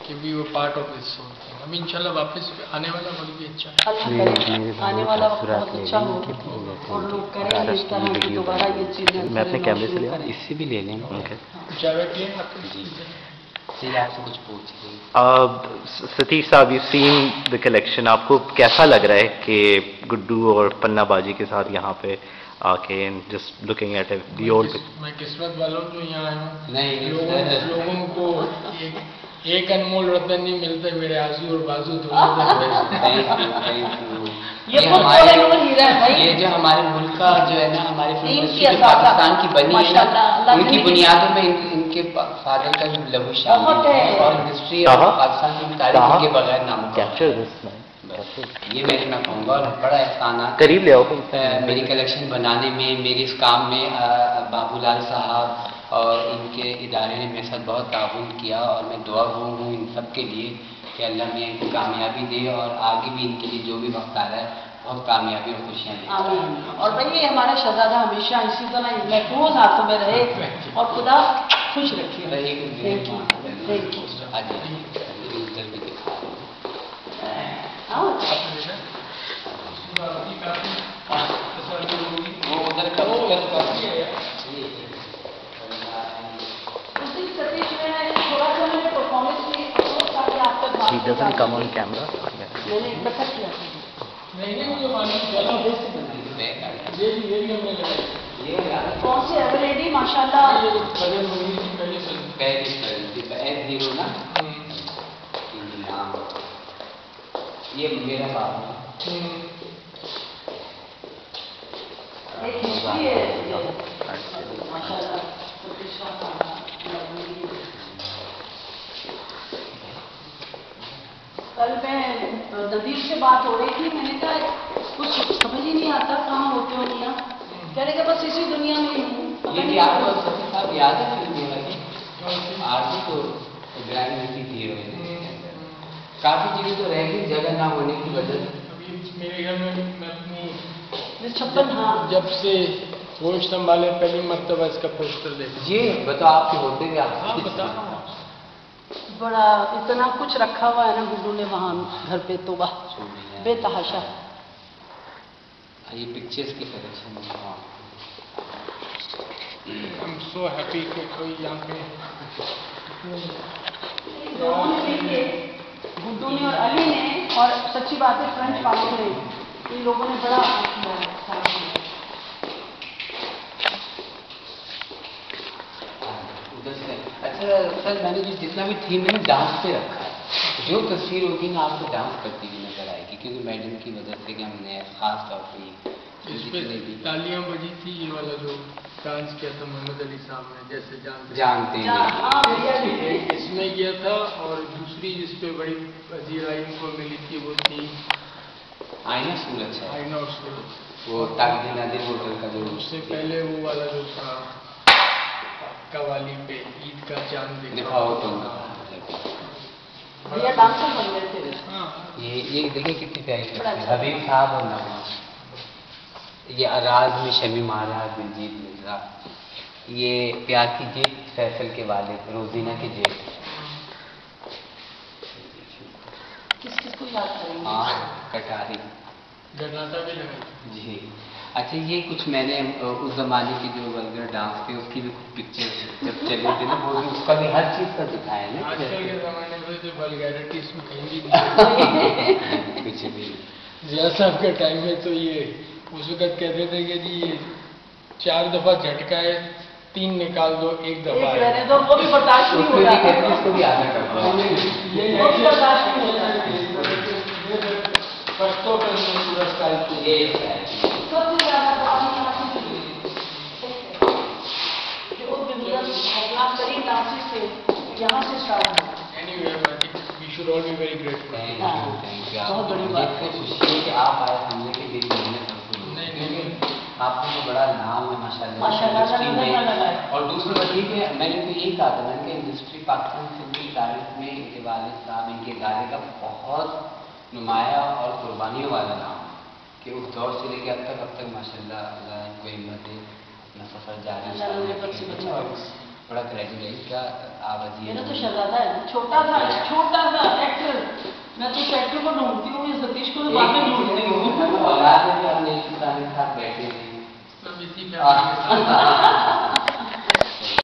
कि we were part of this whole thing. अभी इंशाल्लाह वापस आने वाला वक्त भी अच्छा है। आने वाला वक्त बहुत अच्छा हो और लोग करें इस तरह की दोबारा ये चीजें। मैं अपने कैमरे से ले आऊं, इससे भी ले लें। जावेद ये आपके आपसे कुछ पूछ सतीश साहब, यू सीन द कलेक्शन, आपको कैसा लग रहा है कि गुड्डू और पन्ना बाजी के साथ यहाँ पे आके just looking at the old? मैं किस्मत वाला हूँ जो यहाँ आया हूँ। नहीं, लोगों को एक अनमोल रत्न नहीं मिलता, मेरे आंसू और बाजू ये जो हमारे मुल्क का जो है ना, हमारे पाकिस्तान की बनी है ना, उनकी बुनियादों में इनके फादर का भी लहू शामिल है और इंडस्ट्री और पाकिस्तान की तारीख के बगैर नाम ये मैं कहूँगा। और बड़ा एहसान करीब ले आओ मेरी कलेक्शन बनाने में, मेरे इस काम में बाबूलाल साहब और इनके इदारे ने मेरे साथ बहुत ताउन किया और मैं दुआ हूँ इन सब के लिए कि अल्लाह में इनको कामयाबी दे और आगे भी इनके लिए जो भी वक्त आ रहा है बहुत कामयाबी और खुशियाँ दे। और भाई ये हमारा शहजादा हमेशा इसी तरह महफूज हाथों में रहे और खुदा खुश रखे। He doesn't come on camera. मैंने इकट्ठा किया। कौन सी एवरेडी माशाल्लाह ये मेरा बाप कल मैं नदीर से बात हो रही थी, मैंने कहा कुछ समझ ही नहीं आता कहाँ होते हो मियाँ, कह रहे बस इसी दुनिया में हूँ। ये भी आपको साहब याद है फिल्म वाली आरती तो ग्रैंड थी, काफी चीजें तो रह गई जगह ना होने की वजह से। अभी मेरे घर में मैं अपनी 56 हाँ जब से होश संभाले पहली मर्तबा इसका पोस्टर देखा। ये बताओ आपके होते क्या? हाँ बता। बड़ा इतना कुछ रखा हुआ है ना गुड्डू ने वहाँ घर पे, तो बेतहाशा। ये पिक्चर्स की कलेक्शन है। आई एम सो हैप्पी कि कोई यहाँ पे गुड्डू ने और अली ने, और सच्ची बात है फ्रेंच वालों ने, इन लोगों ने बड़ा अच्छा सर, मैंने जो जितना भी थीम है डांस पे रखा है, जो तस्वीर होगी ना आपको डांस करती हुई नजर आएगी, क्योंकि मैडम की वजह से कि हमने खास तौर पर तालियां बजी थी। ये वाला जो डांस किया था मोहम्मद अली साहब ने, जैसे जानते हैं इसमें किया था, और दूसरी जिसपे बड़ी वजीर को मिली थी वो थी आईना सूरज है, आईना और सूरज, वो ताकि नादिर होटल का जो। उससे पहले वो वाला जो था कवाली पे ईद का चांद दिखाओ तो भैया डांसर बन गए थे। हाँ ये देखिए कितनी प्यारी हबीब साहब और नवाज, ये आराज में शमी महाराज दिलजीत मिर्जा, ये प्यार की जेठ फैसल के वाले रोजीना के जेठ। किसको याद करेंगे? हाँ कटारी गन्नाटा भी लगा जी। अच्छा ये कुछ मैंने उस जमाने के जो वल्गर डांस थे उसकी भी कुछ पिक्चर्स जब चले थे ना, वो भी उसका भी हर चीज का दिखाया ना। आजकल के जमाने में तो वल्गैरिटी इसमें कहीं भी नहीं कुछ भी। जिया साहब के टाइम में तो ये उस वक्त कहते थे कि जी ये 4 दफा झटका है, 3 निकाल दो, 1 दफा रहने दो, वो भी बर्दाश्त नहीं हो रहा, उसको भी आगे कर दो, वो भी बर्दाश्त नहीं हो रहा। सबसे ज्यादा करीब डांसिस से यहाँ से स्टार्ट हुआ। Anyway, I think we should all be very grateful. बहुत बड़ी बात है। खुशी है कि आप आए, हमने की मेरी मेहनत नहीं आपको तो बड़ा नाम है माशाल्लाह इंडस्ट्री में। और दूसरी बात ये कि मैंने तो यही कहा था, मैंने कहा इंडस्ट्री पाकिस्तान फिल्म की तारीख में इनके वालिद साहब, इनके इदारे का बहुत नुमाया और कुर्बानियों वाला नाम कि उस दौर से लेकर अब तक माशाल्लाह अल्लाह इनको हिम्मत दे, अपना सफ़र जारी। बड़ा क्रेडिट है इसका। आवाज मेरा तो शहजादा है, छोटा सा एक्टर। मैं तो इस एक्टर को ढूंढती हूँ, ये सतीश को बाद में ढूंढती हूँ। और रात में भी हम एक साथ बैठे थे सब इसी फैमिली के साथ